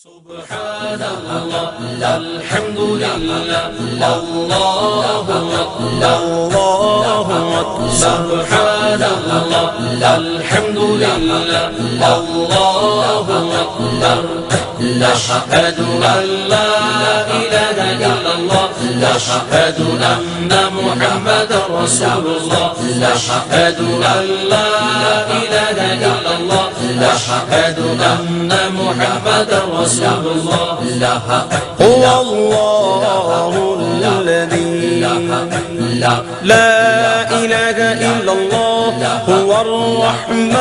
سبحان الله الحمد لله الله أكبر الله أكبر سبحان الله الحمد لله الله أكبر أشهد أن لا إله إلا الله أشهد أن محمدا رسول الله أشهد أن لا إله إلا الله أشهد أن محمدا رسول الله هو الله الذي لا إله إلا الله هو الرحمن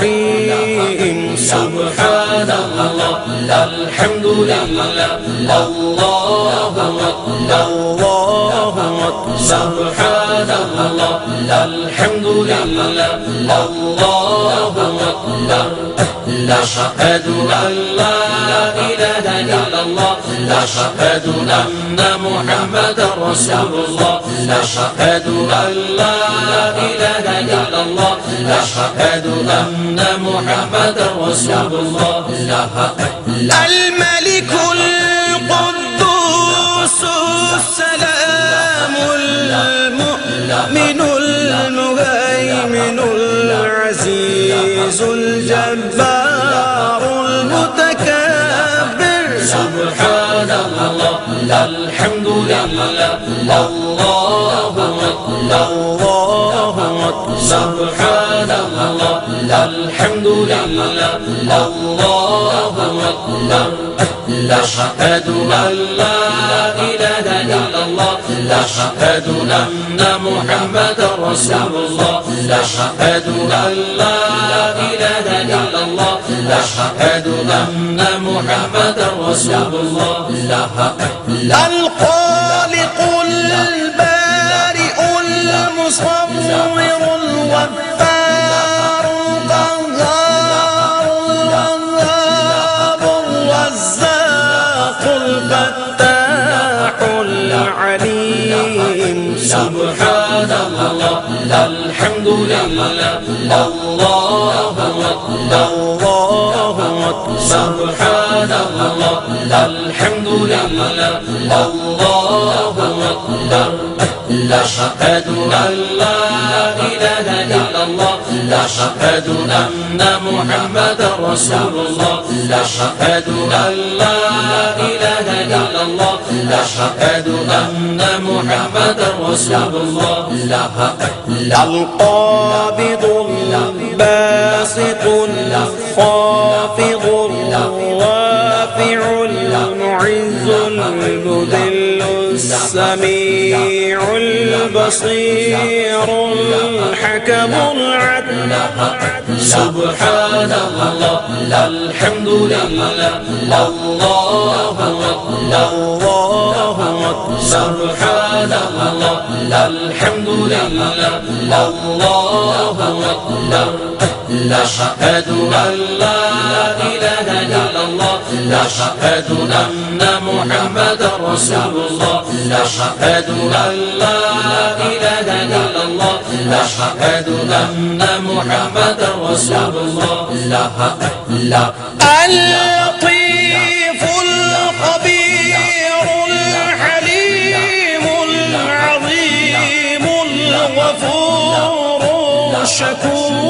الرحيم سبحان الله الحمد لله الله أكبر الله أكبر سبحان الله الحمد لله الله أكبر أشهد أن لا إله إلا الله أشهد أن محمدا رسول الله أشهد أن لا إله إلا الله أشهد أن محمدا رسول الله الملك القدوس السلام المؤمن المهيمن العزيز الجبار المتكبر سبحان الله الحمد لله الله أكبر الله أكبر سبحان الله الحمد لله الله أكبر أشهد أن لا إله إلا الله أشهد أن محمدا رسول الله أشهد أن لا إله إلا الله أشهد أن محمدا رسول الله الخالق البارئ المصور الغفار القهار الوهاب الرزاق الفتاح العليم سبحان الله الحمد لله الله أكبر الله أكبر سبحان الله الحمد لله الله أكبر أشهد أن لا إله إلا الله أشهد أن محمدا رسول الله أشهد أن لا إله إلا الله أشهد أن محمدا رسول الله القابض الباسط الخافض الرافع المعز المذل السميع البصير الحكم العدل سبحان الله الحمد لله الله أكبر الله أكبر سبحان الله الحمد لله الله أكبر أشهد أن لا إله إلا الله أشهد أن محمدا رسول الله أشهد أن لا إله إلا الله أشهد أن محمدا رسول الله اللطيف الخبير الحليم العظيم الغفور الشكور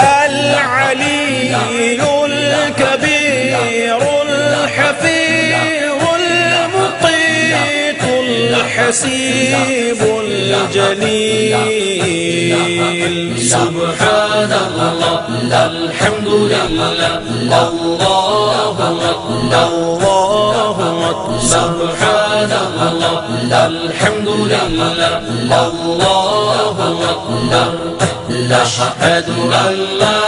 العلي الكبير الحفيظ المقيت الحسيب الجليل سبحان الله الحمد لله الله أكبر الله أكبر سبحان الله الحمد لله الله أكبر أشهد أن لا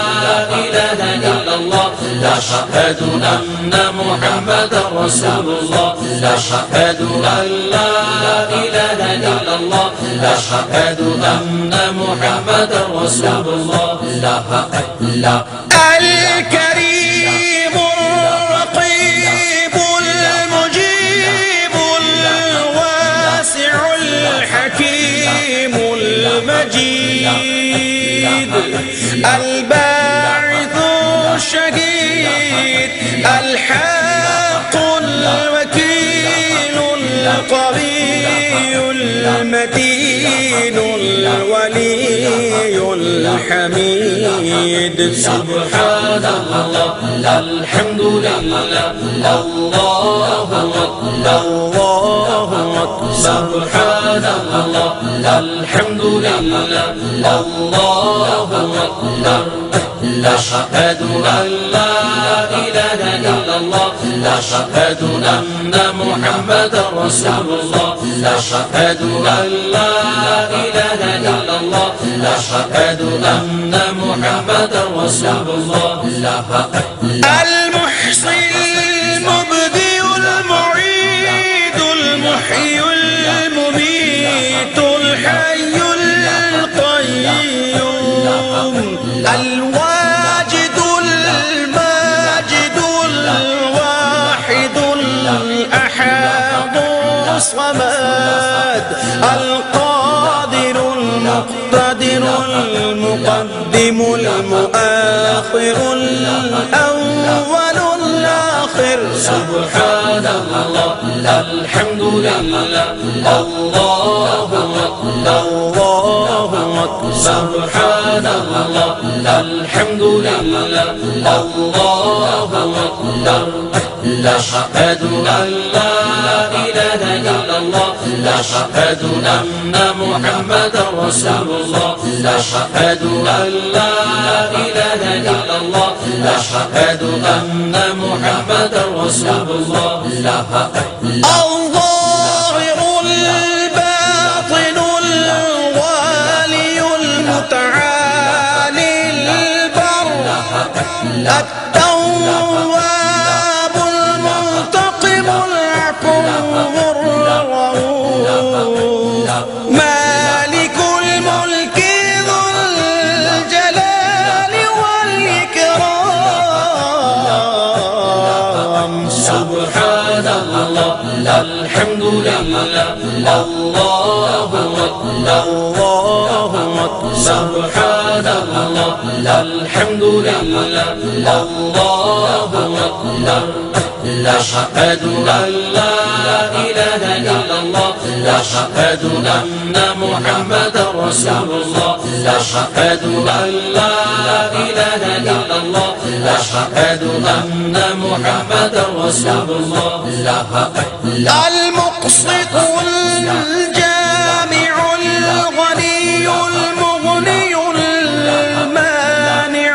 إله إلا الله أشهد أن محمدا رسول الله أشهد أن لا إله إلا الله أشهد أن محمدا رسول الله الكريم الرقيب المجيب الواسع الحكيم المجيد الباعث الشهيد الحق الوكيل القوي المتين الولي الحميد. سبحان الله الحمد لله الله أكبر الله أكبر. سبحان الله الحمد لله الله أكبر. أشهد أن لا إله إلا الله أشهد أن محمدا رسول الله أشهد أن لا إله إلا الله أشهد أن محمدا رسول الله. المحصي المبدئ المعيد المحيي المميت الحي القيوم الواجد الماجد الواحد الأحد الصمد القادر المقتدر المقدم المؤخر الأول الآخر. سبحان الله الحمد لله الله أكبر الله أكبر. سبحان الله الحمد لله الله أكبر. أشهد أن لا إله إلا الله أشهد أن محمدا رسول الله أشهد أن لا إله إلا الله أشهد أن محمدا رسول الله. الظاهر الباطن الوالي المتعالي البر التواب المنتقم العفو الرؤوف مالك الملك ذو الجلال والإكرام. سبحان الله الحمد لله الله أكبر الله أكبر. سبحان الله الحمد لله الله أكبر. أشهد أن لا إله إلا الله أشهد أن محمدا رسول الله أشهد أن لا إله إلا الله أشهد أن محمدا رسول الله. المقسط الجامع الغني المغني المانع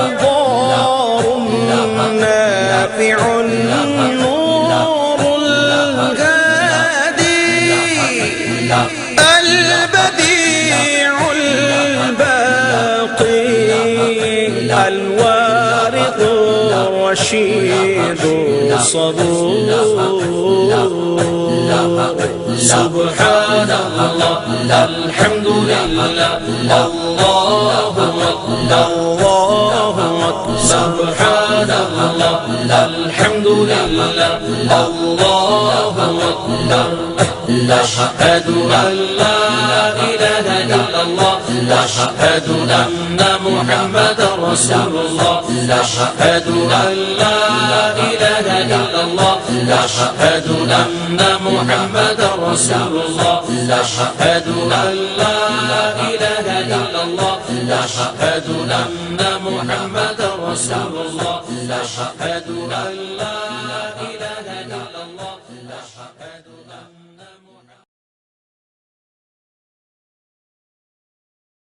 الضار النافع النور الهادي البديع الباقي الوارث الرشيد الصبور. سبحان الله الحمد لله الله أكبر الله أكبر. سبحان الله الحمد لله الله أكبر. أشهد أن لا إله إلا الله أشهد أن محمدا رسول الله أشهد أن لا إله إلا الله أشهد أن محمدا رسول الله أشهد أن لا إله إلا الله أشهد أن محمدا رسول الله أشهد أن لا إله إلا الله أشهد أن